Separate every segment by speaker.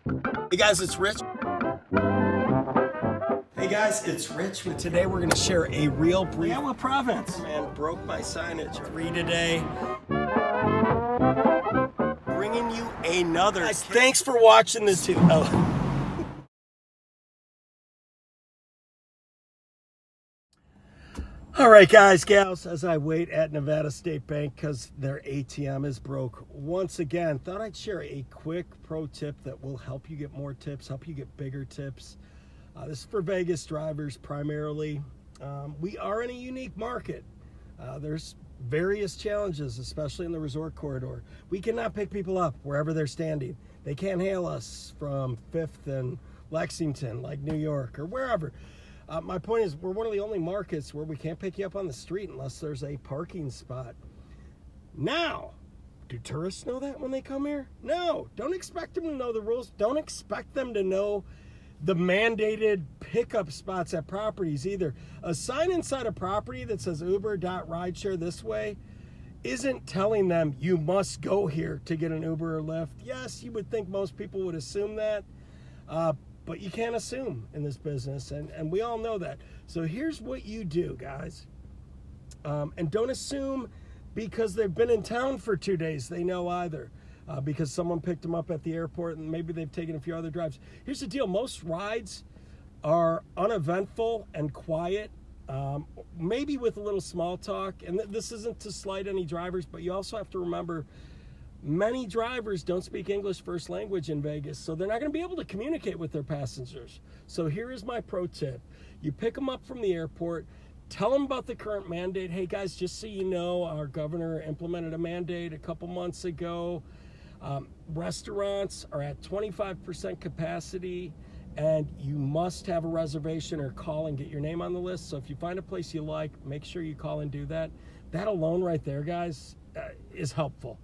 Speaker 1: Hey guys, it's Rich. Hey guys, it's Rich. Today we're going to share a real brief.
Speaker 2: Yeah, what province?
Speaker 1: Man, broke my signage free today. Bringing you another. Guys, thanks for watching this too. All right, guys, gals, as I wait at Nevada State Bank because their ATM is broke once again, thought I'd share a quick pro tip that will help you get more tips, help you get bigger tips. This is for Vegas drivers primarily. We are in a unique market. There's various challenges, especially in the resort corridor. We cannot pick people up wherever they're standing. They can't hail us from 5th and Lexington, like New York or wherever. My point is, we're one of the only markets where we can't pick you up on the street unless there's a parking spot. Now, do tourists know that when they come here? No, don't expect them to know the rules. Don't expect them to know the mandated pickup spots at properties either. A sign inside a property that says Uber.rideshare this way isn't telling them you must go here to get an Uber or Lyft. Yes, you would think most people would assume that. But you can't assume in this business, and we all know that. So here's what you do, guys. And don't assume because they've been in town for 2 days, they know either. Because someone picked them up at the airport and maybe they've taken a few other drives. Here's the deal. Most rides are uneventful and quiet, maybe with a little small talk. And this isn't to slight any drivers, but you also have to remember many drivers don't speak English first language in Vegas, so they're not going to be able to communicate with their passengers. So here is my pro tip. You pick them up from the airport, tell them about the current mandate. Hey guys, just so you know, our governor implemented a mandate a couple months ago. Restaurants are at 25% capacity, and you must have a reservation or call and get your name on the list. So if you find a place you like, make sure you call and do that. That alone right there, guys, is helpful.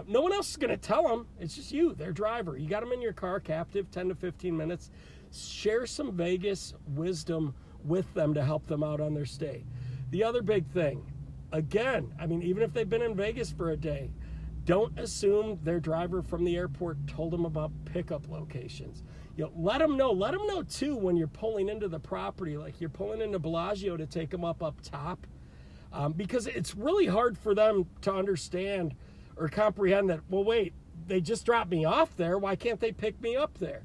Speaker 1: No one else is going to tell them. It's just you, their driver. You got them in your car, captive, 10 to 15 minutes. Share some Vegas wisdom with them to help them out on their stay. The other big thing, again, I mean, even if they've been in Vegas for a day, don't assume their driver from the airport told them about pickup locations. You know, let them know. Let them know, too, when you're pulling into the property, like you're pulling into Bellagio to take them up top, because it's really hard for them to understand or comprehend that, well, wait, they just dropped me off there. Why can't they pick me up there?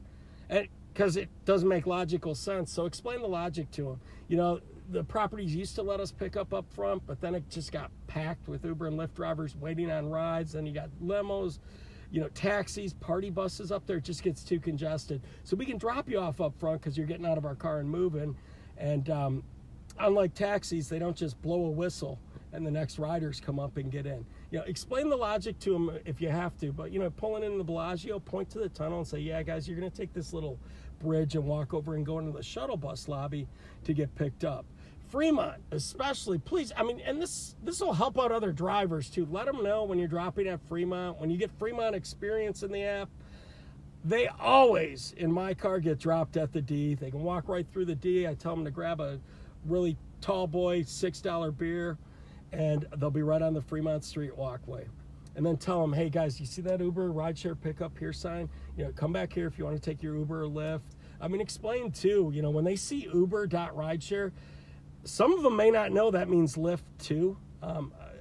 Speaker 1: And because it doesn't make logical sense. So explain the logic to them. You know, the properties used to let us pick up front, but then it just got packed with Uber and Lyft drivers waiting on rides. Then you got limos, you know, taxis, party buses up there. It just gets too congested. So we can drop you off up front because you're getting out of our car and moving. And unlike taxis, they don't just blow a whistle and the next riders come up and get in. You know, explain the logic to them if you have to, but, you know, pulling in the Bellagio, point to the tunnel and say, yeah, guys, you're going to take this little bridge and walk over and go into the shuttle bus lobby to get picked up. Fremont, especially, please, I mean, and this will help out other drivers, too. Let them know when you're dropping at Fremont, when you get Fremont Experience in the app, they always, in my car, get dropped at the D. They can walk right through the D. I tell them to grab a really tall boy, $6 beer, and they'll be right on the Fremont Street walkway. And then tell them, hey guys, you see that Uber rideshare pickup here sign? You know, come back here if you want to take your Uber or Lyft. I mean, explain too, you know, when they see Uber.rideshare, some of them may not know that means Lyft too.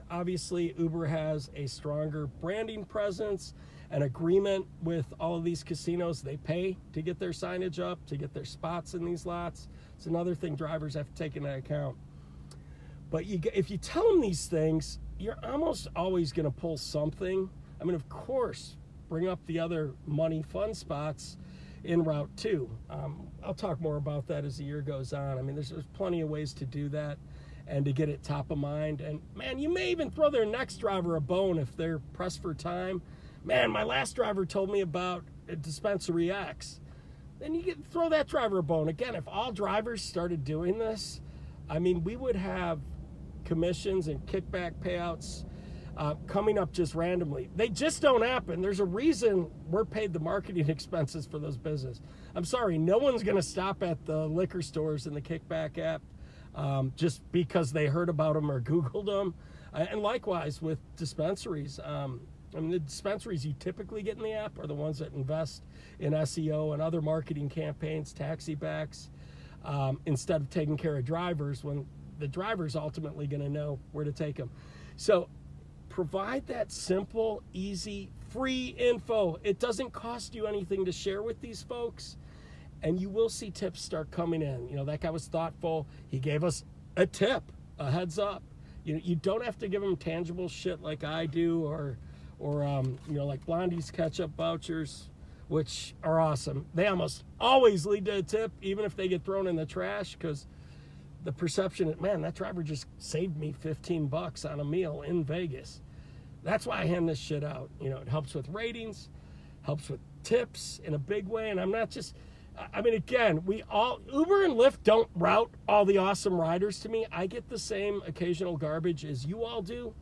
Speaker 1: Obviously, Uber has a stronger branding presence, an agreement with all of these casinos. They pay to get their signage up, to get their spots in these lots. It's another thing drivers have to take into account. But if you tell them these things, you're almost always going to pull something. I mean, of course, bring up the other money fun spots in Route 2. I'll talk more about that as the year goes on. I mean, there's plenty of ways to do that and to get it top of mind. And, man, you may even throw their next driver a bone if they're pressed for time. Man, my last driver told me about Dispensary X. Then you throw that driver a bone. Again, if all drivers started doing this, I mean, we would have commissions and kickback payouts coming up just randomly. They just don't happen. There's a reason we're paid the marketing expenses for those business. I'm sorry, no one's going to stop at the liquor stores in the kickback app just because they heard about them or Googled them. And likewise with dispensaries. I mean, the dispensaries you typically get in the app are the ones that invest in SEO and other marketing campaigns, taxi backs, instead of taking care of drivers when the driver's ultimately going to know where to take them. So provide that simple, easy, free info. It doesn't cost you anything to share with these folks, and you will see tips start coming in. You know, that guy was thoughtful. He gave us a tip, a heads up. You don't have to give them tangible shit like I do, or like Blondie's ketchup vouchers, which are awesome. They almost always lead to a tip, even if they get thrown in the trash, because the perception that, man, that driver just saved me $15 on a meal in Vegas. That's why I hand this shit out. You know, it helps with ratings, helps with tips in a big way. And I'm not just, I mean, again, Uber and Lyft don't route all the awesome riders to me. I get the same occasional garbage as you all do,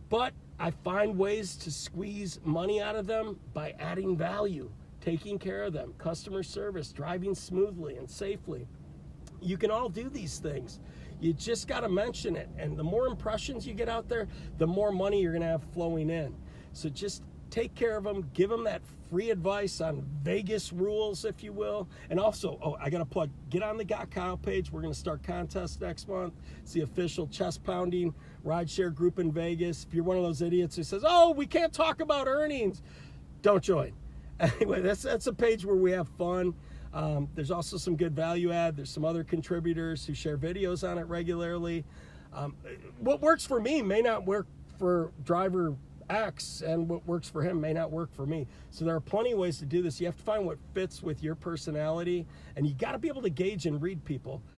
Speaker 1: but I find ways to squeeze money out of them by adding value, taking care of them, customer service, driving smoothly and safely. You can all do these things. You just got to mention it. And the more impressions you get out there, the more money you're going to have flowing in. So just take care of them. Give them that free advice on Vegas rules, if you will. And also, I got to plug, get on the Got Kyle page. We're going to start contests next month. It's the official chest-pounding rideshare group in Vegas. If you're one of those idiots who says, oh, we can't talk about earnings, don't join. Anyway, that's a page where we have fun. There's also some good value add. There's some other contributors who share videos on it regularly. What works for me may not work for driver X, and what works for him may not work for me. So there are plenty of ways to do this. You have to find what fits with your personality, and you got to be able to gauge and read people.